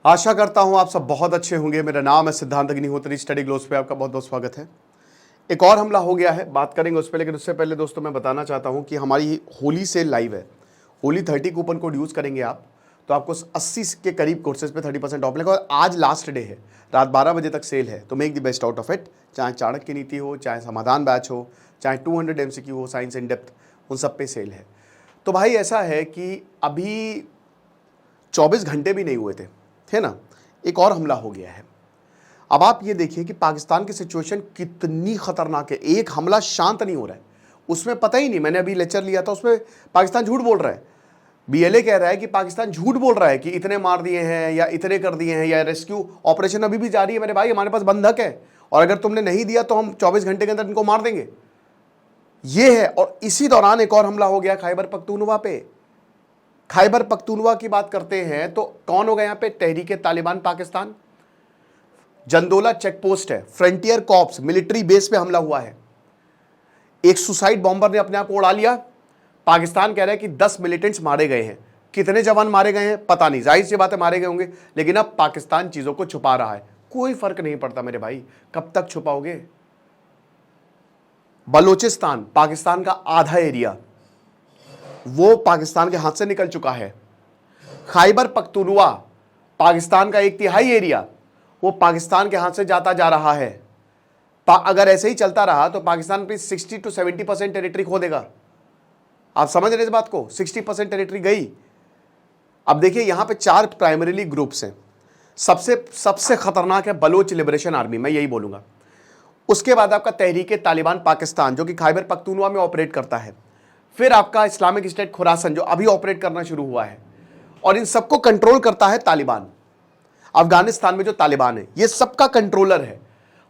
आशा करता हूं आप सब बहुत अच्छे होंगे। मेरा नाम है सिद्धांत अग्निहोत्री। स्टडी ग्लोस पे आपका बहुत बहुत स्वागत है। एक और हमला हो गया है, बात करेंगे उस पर, लेकिन उससे पहले दोस्तों मैं बताना चाहता हूं कि हमारी होली सेल लाइव है। होली 30 कूपन कोड यूज़ करेंगे आप तो आपको 80 के करीब कोर्सेज पे 30% ऑफ मिलेगा। और आज लास्ट डे है, रात 12 बजे तक सेल है, तो make the best out of it. चाहे चाणक्य नीति हो, चाहे समाधान बैच हो, चाहे 200 MCQ हो, साइंस इन डेप्थ, उन सब पे सेल है। तो भाई ऐसा है कि अभी 24 घंटे भी नहीं हुए थे ना, एक और हमला हो गया है। अब आप ये देखिए कि पाकिस्तान की सिचुएशन कितनी खतरनाक है। एक हमला शांत नहीं हो रहा है, उसमें पता ही नहीं, मैंने अभी लेक्चर लिया था, उसमें पाकिस्तान झूठ बोल रहा है। BLA कह रहा है कि पाकिस्तान झूठ बोल रहा है कि इतने मार दिए हैं या इतने कर दिए हैं, या रेस्क्यू ऑपरेशन अभी भी जारी है। मेरे भाई, हमारे पास बंधक है और अगर तुमने नहीं दिया तो हम 24 घंटे के अंदर इनको मार देंगे, ये है। और इसी दौरान एक और हमला हो गया खैबर पख्तूनख्वा पे। खैबर पख्तूनख्वा की बात करते हैं तो कौन होगा यहाँ पे? तहरीके तालिबान पाकिस्तान। जंदोला चेक पोस्ट है, फ्रंटियर कॉर्प्स मिलिट्री बेस पे हमला हुआ है। एक सुसाइड बॉम्बर ने अपने आप को उड़ा लिया। पाकिस्तान कह रहा है कि 10 मिलिटेंट्स मारे गए हैं। कितने जवान मारे गए हैं पता नहीं, जाहिर सी बात है मारे गए होंगे, लेकिन अब पाकिस्तान चीजों को छुपा रहा है। कोई फर्क नहीं पड़ता मेरे भाई, कब तक छुपाओगे? बलोचिस्तान, पाकिस्तान का आधा एरिया, वो पाकिस्तान के हाथ से निकल चुका है। खैबर पख्तूनख्वा, पाकिस्तान का 1/3 एरिया, वो पाकिस्तान के हाथ से जाता जा रहा है। अगर ऐसे ही चलता रहा तो पाकिस्तान पे 60 to 70% टेरिटरी खो देगा। आप समझ रहे इस बात को? 60% टेरिटरी गई। अब देखिए यहां पे 4 प्राइमरीली ग्रुप्स हैं। सबसे खतरनाक है बलोच लिबरेशन आर्मी, मैं यही बोलूंगा। उसके बाद आपका तहरीके तालिबान पाकिस्तान, जो कि खैबर पख्तूनख्वा में ऑपरेट करता है। फिर आपका इस्लामिक स्टेट खुरासन, जो अभी ऑपरेट करना शुरू हुआ है। और इन सबको कंट्रोल करता है तालिबान। अफगानिस्तान में जो तालिबान है, ये सबका कंट्रोलर है।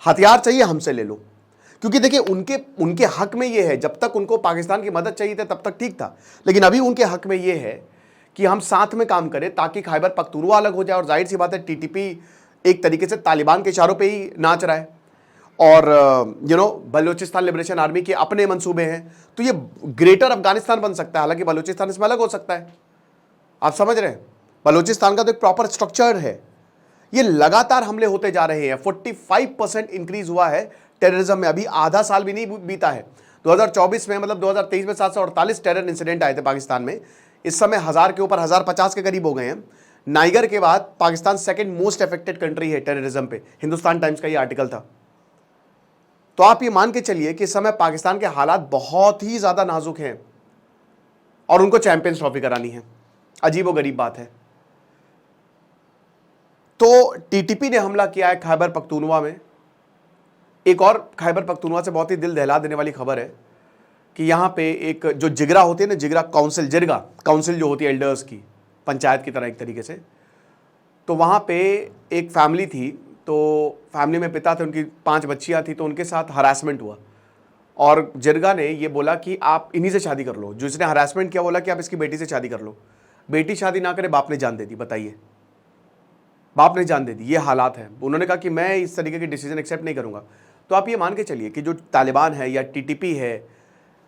हथियार चाहिए हमसे ले लो, क्योंकि देखिए उनके हक में ये है, जब तक उनको पाकिस्तान की मदद चाहिए थी तब तक ठीक था, लेकिन अभी उनके हक में ये है कि हम साथ में काम करें ताकि खैबर पख्तूनख्वा अलग हो जाए। और जाहिर सी बात है TTP एक तरीके से तालिबान के इशारों पे ही नाच रहा है। और बलूचिस्तान लिबरेशन आर्मी के अपने मंसूबे हैं, तो ये ग्रेटर अफगानिस्तान बन सकता है। हालांकि बलूचिस्तान इसमें अलग हो सकता है, आप समझ रहे हैं। बलूचिस्तान का तो एक प्रॉपर स्ट्रक्चर है। ये लगातार हमले होते जा रहे हैं। 45% इंक्रीज हुआ है टेररिज्म में। अभी आधा साल भी नहीं बीता है। 2024 में, मतलब 2023 में 748 टेरर इंसिडेंट आए थे पाकिस्तान में। इस समय 1000 के ऊपर 1050 के करीब हो गए हैं। नाइगर के बाद Pakistan second most affected country है टेररिज्म पे। हिंदुस्तान टाइम्स का ये आर्टिकल था। तो आप ये मान के चलिए कि इस समय पाकिस्तान के हालात बहुत ही ज्यादा नाजुक हैं और उनको चैंपियंस ट्रॉफी करानी है। अजीबोगरीब बात है। तो TTP ने हमला किया है खैबर पख्तूनख्वा में। एक और खैबर पख्तूनख्वा से बहुत ही दिल दहला देने वाली खबर है कि यहाँ पे एक जो जिगरा होती है ना, जिगरा काउंसिल जो होती है एल्डर्स की, पंचायत की तरह एक तरीके से, तो वहाँ पे एक फैमिली थी। तो फैमिली में पिता थे, उनकी 5 बच्चियाँ थी, तो उनके साथ हरासमेंट हुआ। और जिरगा ने ये बोला कि आप इन्हीं से शादी कर लो। जो इसने हरासमेंट किया बोला कि आप इसकी बेटी से शादी कर लो। बेटी शादी ना करे, बाप ने जान दे दी। बताइए, बाप ने जान दे दी। ये हालात है। उन्होंने कहा कि मैं इस तरीके की डिसीजन एक्सेप्ट नहीं करूंगा। तो आप ये मान के चलिए कि जो तालिबान है या TTP है,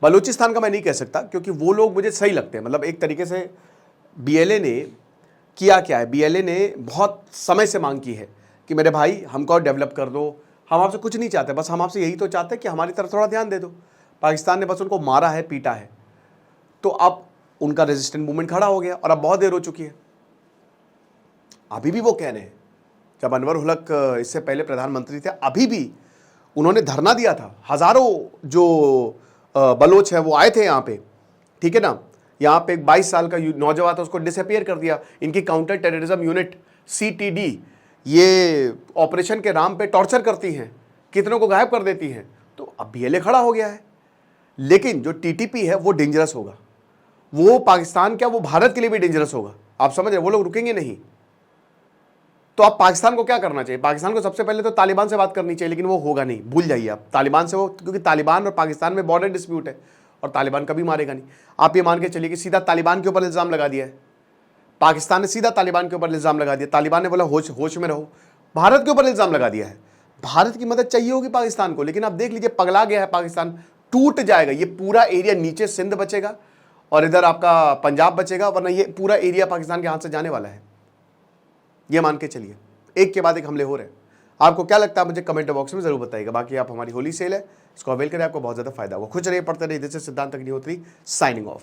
बलूचिस्तान का मैं नहीं कह सकता क्योंकि वो लोग मुझे सही लगते हैं। मतलब एक तरीके से BLA ने किया क्या है, BLA ने बहुत समय से मांग की है कि मेरे भाई हमको डेवलप कर दो, हम आपसे कुछ नहीं चाहते, बस हम आपसे यही तो चाहते हैं कि हमारी तरफ थोड़ा ध्यान दे दो। पाकिस्तान ने बस उनको मारा है, पीटा है। तो अब उनका रेजिस्टेंट मूवमेंट खड़ा हो गया और अब बहुत देर हो चुकी है। अभी भी वो कह रहे हैं, जब अनवर हुलक इससे पहले प्रधानमंत्री थे, अभी भी उन्होंने धरना दिया था। हजारों जो बलोच है वो आए थे यहाँ पे, ठीक है ना। यहाँ पे एक 22 साल का नौजवान था, उसको डिसअपियर कर दिया। इनकी काउंटर टेररिज्म यूनिट CTD ये ऑपरेशन के नाम पे टॉर्चर करती हैं, कितनों को गायब कर देती हैं। तो अब BLA खड़ा हो गया है। लेकिन जो TTP है वो डेंजरस होगा। वो पाकिस्तान क्या, वो भारत के लिए भी डेंजरस होगा। आप समझ रहे, वो लोग रुकेंगे नहीं। तो अब पाकिस्तान को क्या करना चाहिए? पाकिस्तान को सबसे पहले तो तालिबान से बात करनी चाहिए, लेकिन वो होगा नहीं, भूल जाइए आप तालिबान से वो, क्योंकि तालिबान और पाकिस्तान में बॉर्डर डिस्प्यूट है और तालिबान कभी मारेगा नहीं। आप ये मान के चलिए कि सीधा तालिबान के ऊपर इल्ज़ाम लगा दिया है। पाकिस्तान ने सीधा तालिबान के ऊपर इल्ज़ाम लगा दिया। तालिबान ने बोला होश में रहो। भारत के ऊपर इल्ज़ाम लगा दिया है। भारत की मदद चाहिए होगी पाकिस्तान को, लेकिन आप देख लीजिए पगला गया है पाकिस्तान, टूट जाएगा। ये पूरा एरिया, नीचे सिंध बचेगा और इधर आपका पंजाब बचेगा, वरना ये पूरा एरिया पाकिस्तान के हाथ से जाने वाला है। ये मान के चलिए, एक के बाद एक हमले हो रहे हैं। आपको क्या लगता है मुझे कमेंट बॉक्स में जरूर बताइएगा। बाकी आप हमारी होली सेल है, इसको अवेल करें, आपको बहुत ज़्यादा फायदा होगा। खुश रहिए, पढ़ते रहिए। दिस इज सिद्धांत अग्निहोत्री साइनिंग ऑफ।